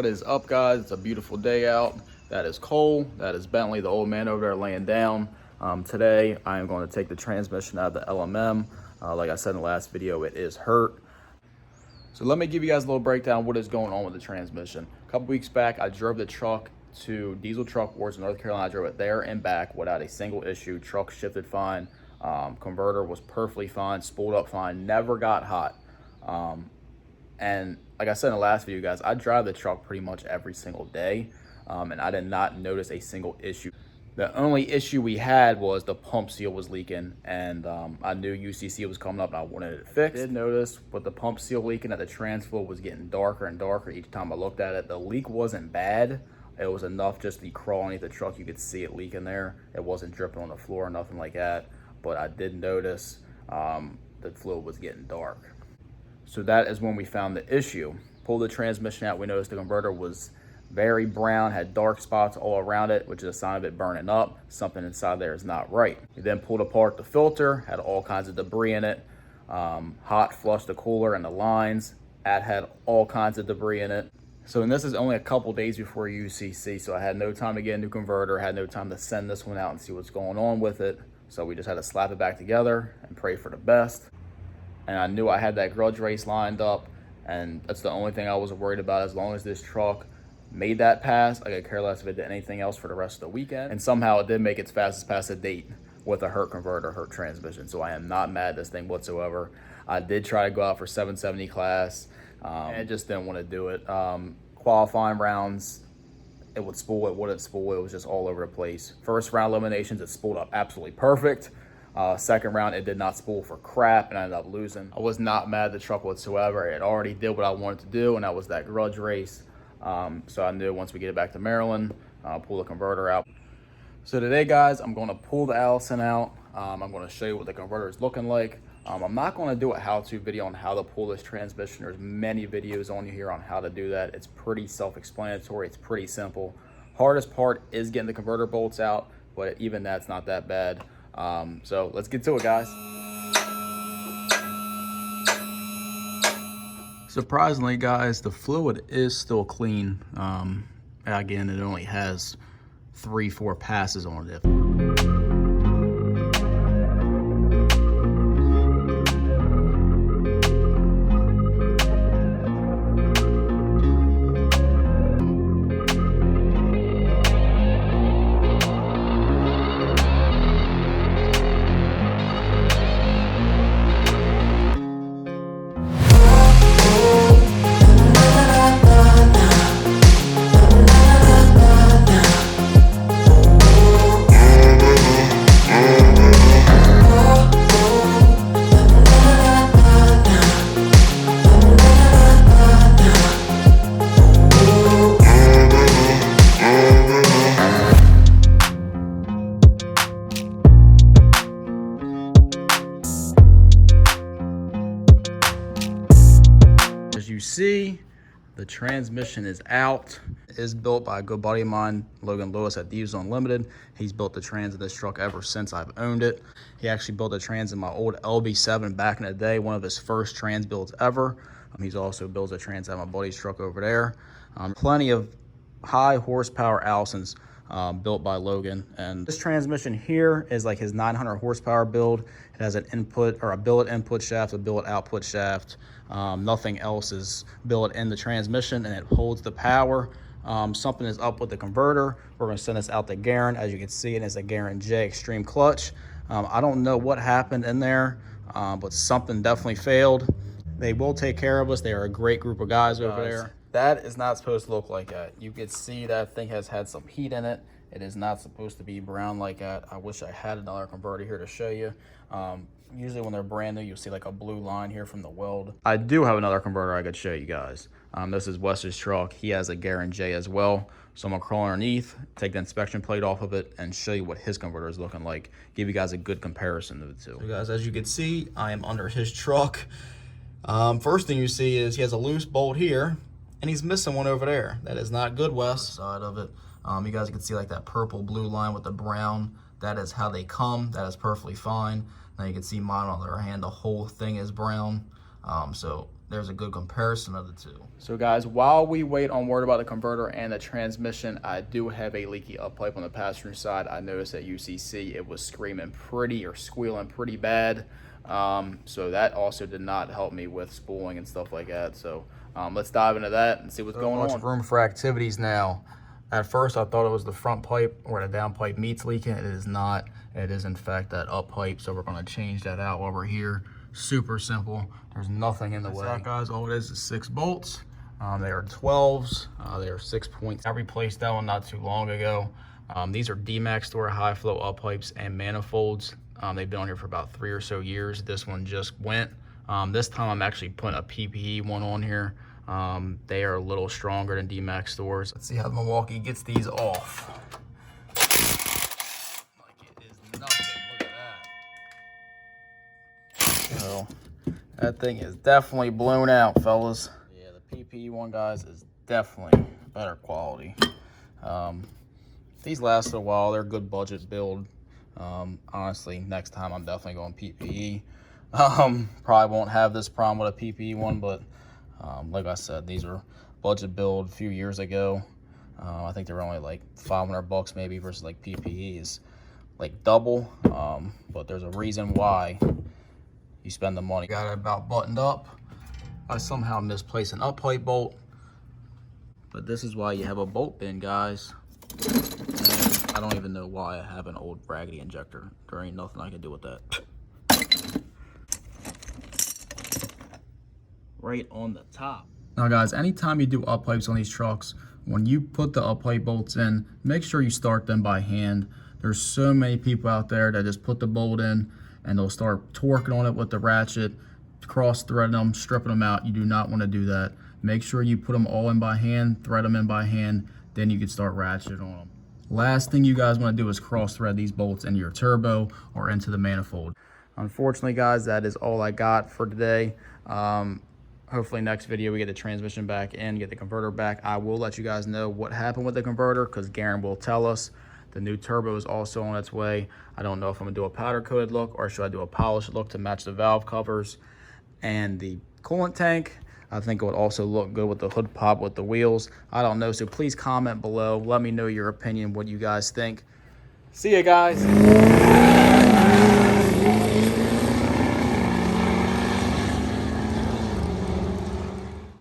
What is up, guys? It's a beautiful day out. That is Cole. That is Bentley, the old man over there laying down. Today, I am going to take the transmission out of the LMM. Like I said in the last video, it is hurt. So let me give you guys a little breakdown of what is going on with the transmission. A couple weeks back, I drove the truck to Diesel Truck Wars in North Carolina. I drove it there and back without a single issue. Truck shifted fine. Converter was perfectly fine, spooled up fine, never got hot. And like I said in the last video, guys, I drive the truck pretty much every single day, and I did not notice a single issue. The only issue we had was the pump seal was leaking, and I knew UCC was coming up and I wanted it fixed. I did notice with the pump seal leaking that the transflow was getting darker and darker each time I looked at it. The leak wasn't bad. It was enough just to crawl underneath the truck. You could see it leaking there. It wasn't dripping on the floor or nothing like that, but I did notice the fluid was getting dark. So that is when we found the issue. Pulled the transmission out, we noticed the converter was very brown, had dark spots all around it, which is a sign of it burning up. Something inside there is not right. We then pulled apart the filter, had all kinds of debris in it. Hot flushed the cooler and the lines. That had all kinds of debris in it. So, and this is only a couple days before UCC, so I had no time to get a new converter, had no time to send this one out and see what's going on with it. So we just had to slap it back together and pray for the best. And I knew I had that grudge race lined up, and that's the only thing I was worried about. As long as this truck made that pass, I could care less if it did anything else for the rest of the weekend. And somehow it did make its fastest pass to date with a hurt converter, hurt transmission. So I am not mad at this thing whatsoever. I did try to go out for 770 class, and I just didn't want to do it. Qualifying rounds, it would spool, it wouldn't spool. It was just all over the place. First round eliminations, it spooled up absolutely perfect. Second round, it did not spool for crap, and I ended up losing. I was not mad at the truck whatsoever. It already did what I wanted to do, and that was that grudge race. So I knew once we get it back to Maryland, pull the converter out. So today, guys, I'm going to pull the Allison out. I'm going to show you what the converter is looking like. I'm not going to do a how-to video on how to pull this transmission. There's many videos on here on how to do that. It's pretty self-explanatory. It's pretty simple. Hardest part is getting the converter bolts out, but even that's not that bad. So let's get to it, guys. Surprisingly, guys, the fluid is still clean. Again, it only has 3-4 passes on it. As you see, the transmission is out. It is built by a good buddy of mine, Logan Lewis at Thieves Unlimited. He's built the trans in this truck ever since I've owned it. He actually built the trans in my old LB7 back in the day, one of his first trans builds ever. He's also built a trans at my buddy's truck over there. Plenty of high horsepower Allisons built by Logan. And this transmission here is like his 900 horsepower build. It has an input or a billet input shaft, a billet output shaft. Nothing else is billet in the transmission, and it holds the power. Something is up with the converter. We're going to send this out to Garen. As you can see, it is a Garen J Extreme Clutch. I don't know what happened in there, but something definitely failed. They will take care of us. They are a great group of guys over there. That is not supposed to look like that. You can see that thing has had some heat in it. It is not supposed to be brown like that. I wish I had another converter here to show you. Usually when they're brand new, you'll see like a blue line here from the weld. I do have another converter I could show you guys. This is Wes's truck. He has a Garen J as well. So I'm gonna crawl underneath, take the inspection plate off of it, and show you what his converter is looking like. Give you guys a good comparison of the two. So guys, as you can see, I am under his truck. First thing you see is he has a loose bolt here, and he's missing one over there. That is not good, Wes. Side of it. You guys can see like that purple blue line with the brown. That is how they come. That is perfectly fine. Now you can see mine on the other hand, the whole thing is brown. So there's a good comparison of the two. So guys, while we wait on word about the converter and the transmission, I do have a leaky up pipe on the passenger side. I noticed at UCC it was screaming or squealing pretty bad. So that also did not help me with spooling and stuff like that. So let's dive into that and see what's going on. Room for activities now. At first I thought it was the front pipe where the down pipe meets leaking. It is not. It is in fact that up pipe. So we're going to change that out while we're here. Super simple. There's nothing in the way. That's guys, all it is 6 bolts. They are 12s. They are 6 points. I replaced that one not too long ago. These are D-Max Store high flow up pipes and manifolds. They've been on here for about 3 or so years. This one just went. This time I'm actually putting a PPE one on here. They are a little stronger than D-Max Stores. Let's see how Milwaukee gets these off. Like it is nothing. Look at that. So that thing is definitely blown out, fellas. Yeah, the PPE one, guys, is definitely better quality. These last a while. They're good budget build. Honestly, next time I'm definitely going PPE. Probably won't have this problem with a PPE one, but like I said, these are budget build a few years ago. I think they were only like $500 maybe versus like PPE is like double. But there's a reason why you spend the money. Got it about buttoned up. I somehow misplaced an up pipe bolt, but this is why you have a bolt bin, guys. And I don't even know why I have an old raggedy injector. There ain't nothing I can do with that. Right on the top. Now guys, anytime you do up pipes on these trucks, when you put the up pipe bolts in, make sure you start them by hand. There's so many people out there that just put the bolt in and they'll start torquing on it with the ratchet, cross threading them, stripping them out. You do not want to do that. Make sure you put them all in by hand, thread them in by hand, then you can start ratcheting on them. Last thing you guys want to do is cross thread these bolts into your turbo or into the manifold. Unfortunately guys, that is all I got for today. Hopefully next video we get the transmission back in, get the converter back. I will let you guys know what happened with the converter because Garen will tell us. The new turbo is also on its way. I don't know if I'm gonna do a powder coated look or should I do a polished look to match the valve covers and the coolant tank. I think it would also look good with the hood pop with the wheels. I don't know, so please comment below. Let me know your opinion, what you guys think. See ya, guys.